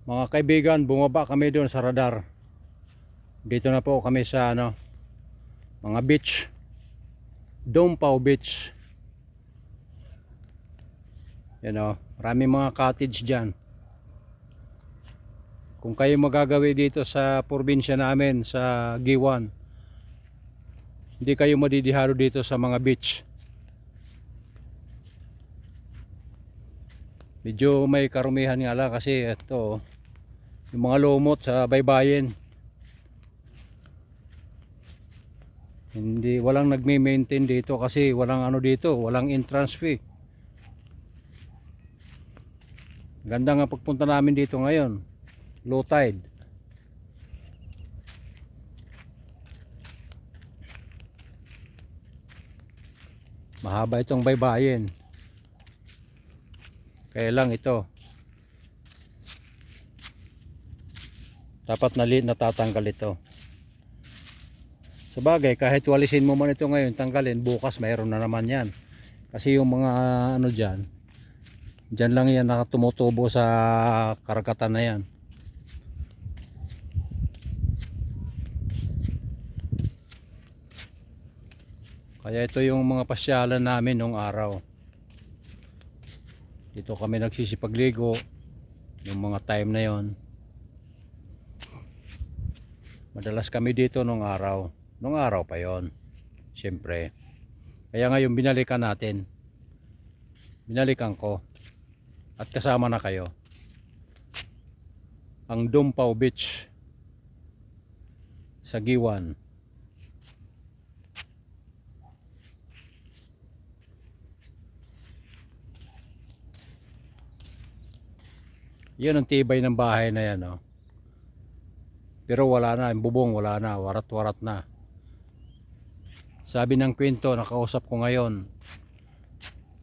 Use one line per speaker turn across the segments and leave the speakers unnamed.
Mga kaibigan, bumaba kami doon sa radar. Dito na po kami sa mga beach. Dompao Beach. Maraming mga cottage diyan. Kung kayo magagawi dito sa probinsya namin sa Giwan, hindi kayo madidiharo dito sa mga beach. Medyo may karumihan nga lang kasi ito, yung mga lumot sa baybayin. Walang nagme-maintain dito kasi walang dito, walang entrance fee. Ganda nga pagpunta namin dito ngayon, low tide. Mahaba itong baybayin. Kaya lang ito, dapat natatanggal ito. Sabagay, kahit walisin mo man ito ngayon, tanggalin, bukas mayroon na naman yan. Kasi yung mga dyan lang yan nakatumutubo sa karagatan na yan. Kaya ito yung mga pasyalan namin nung araw. Dito kami nagsisipagligo yung mga time na yon. Madalas kami dito nung araw. Nung araw pa yon, siyempre. Kaya ngayon binalikan natin. Binalikan ko. At kasama na kayo. Ang Dompao Beach sa Giwan. Yun ang tibay ng bahay na yan, oh. Pero wala na, yung bubong wala na, warat-warat na. Sabi ng kwento, nakausap ko ngayon,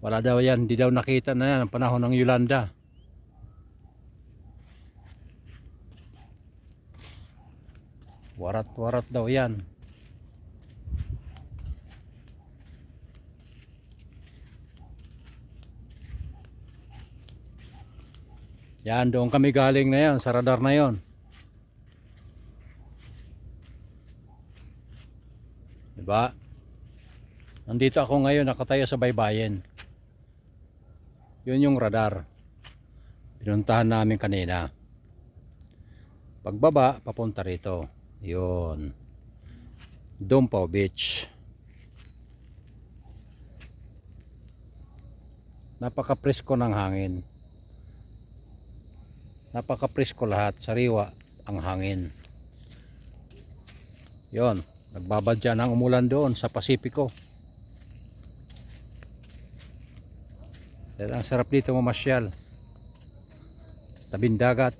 wala daw yan, hindi daw nakita na yan ang panahon ng Yolanda. Warat-warat daw yan. Yan, doon kami galing na yan, sa radar na yon. Diba? Nandito ako ngayon, nakatayo sa baybayin. Yun yung radar. Pinuntahan namin kanina. Pagbaba, papunta rito. Yun. Dompao Beach. Napaka-presko ng hangin. Napaka-presko lahat. Sariwa ang hangin. Yun. Nagbabadya ng umulan doon sa Pasipiko. Ang sarap dito mamasyal. Tabing dagat.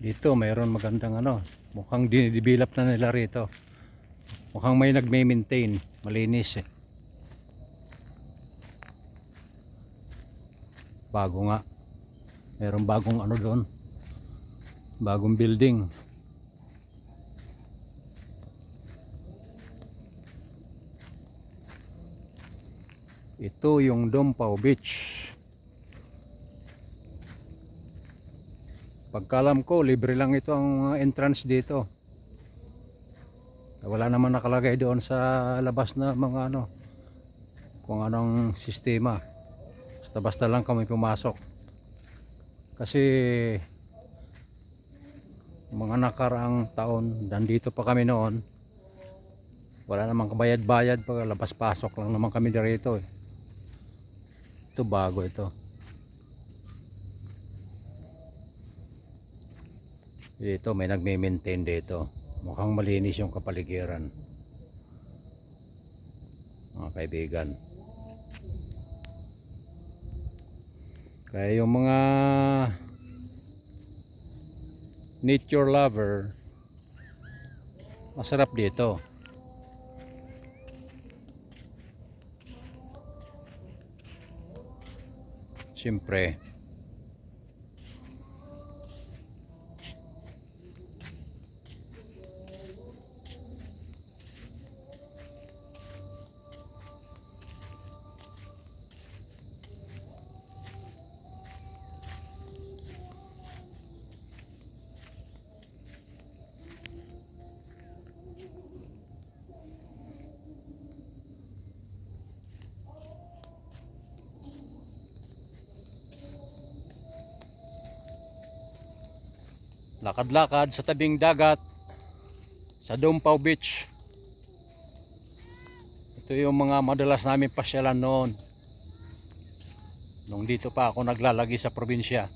Dito mayroon magandang mukhang dinidevelop na nila rito. Mukhang may nagme-maintain, malinis eh. Bago nga. Mayroong bagong doon. Bagong building. Ito yung Dompao Beach. Pagkalam ko, libre lang ito ang entrance dito. Wala naman nakalagay doon sa labas na mga kung anong sistema. Basta lang kami pumasok. Kasi mga nakaraang taon, nandito pa kami noon. Wala namang kabayad-bayad, pag labas-pasok lang naman kami dito eh. Ito bago ito. Dito may nagme-maintain dito. Mukhang malinis yung kapaligiran. Mga kaibigan. Kaya yung mga nature lover, masarap dito. siyempre lakad-lakad sa tabing dagat sa Dumpaw Beach. Ito yung mga madalas namin pasyalan noon nung dito pa ako naglalagi sa probinsya.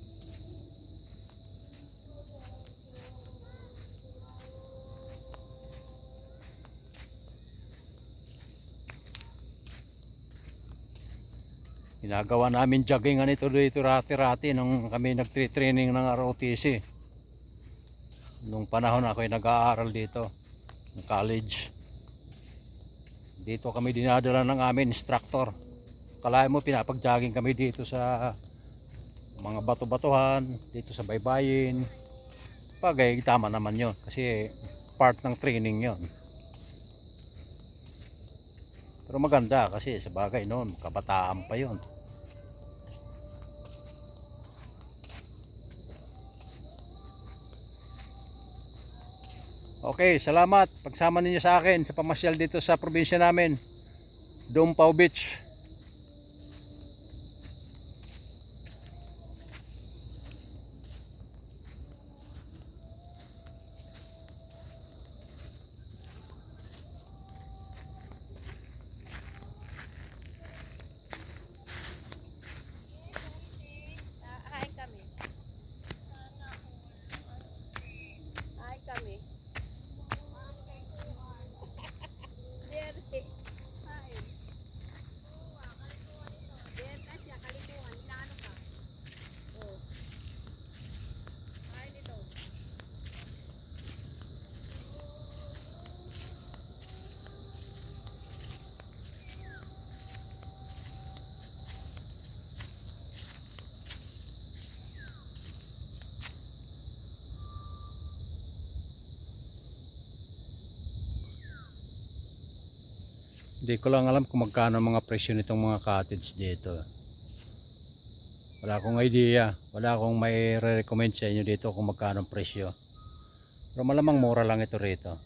Ginagawa namin joggingan ito dito rati-rati nung kami nagtre-training ng ROTC. Nung panahon ako ay nag-aaral dito ng college. Dito kami dinadala ng aming instructor. Kalahin mo pinapag-jogging kami dito sa mga bato-batuhan, dito sa baybayin. Bagay, tama naman yon kasi part ng training yon. Pero maganda kasi sa bagay noon, kabataan pa yon. Okay, salamat pagsama ninyo sa akin sa pamasyal dito sa probinsya namin, Dumpaw Beach.
Hi kami. Hi kami. Dere. Hi. Dere ta siya kalikuan. Inaano ka? Oh. Hi dito.
Hindi ko lang alam kung magkano mga presyo nitong mga cottage dito. Wala akong idea. Wala akong may re-recommend sa inyo dito kung magkano ang presyo. Pero malamang mura lang ito rito.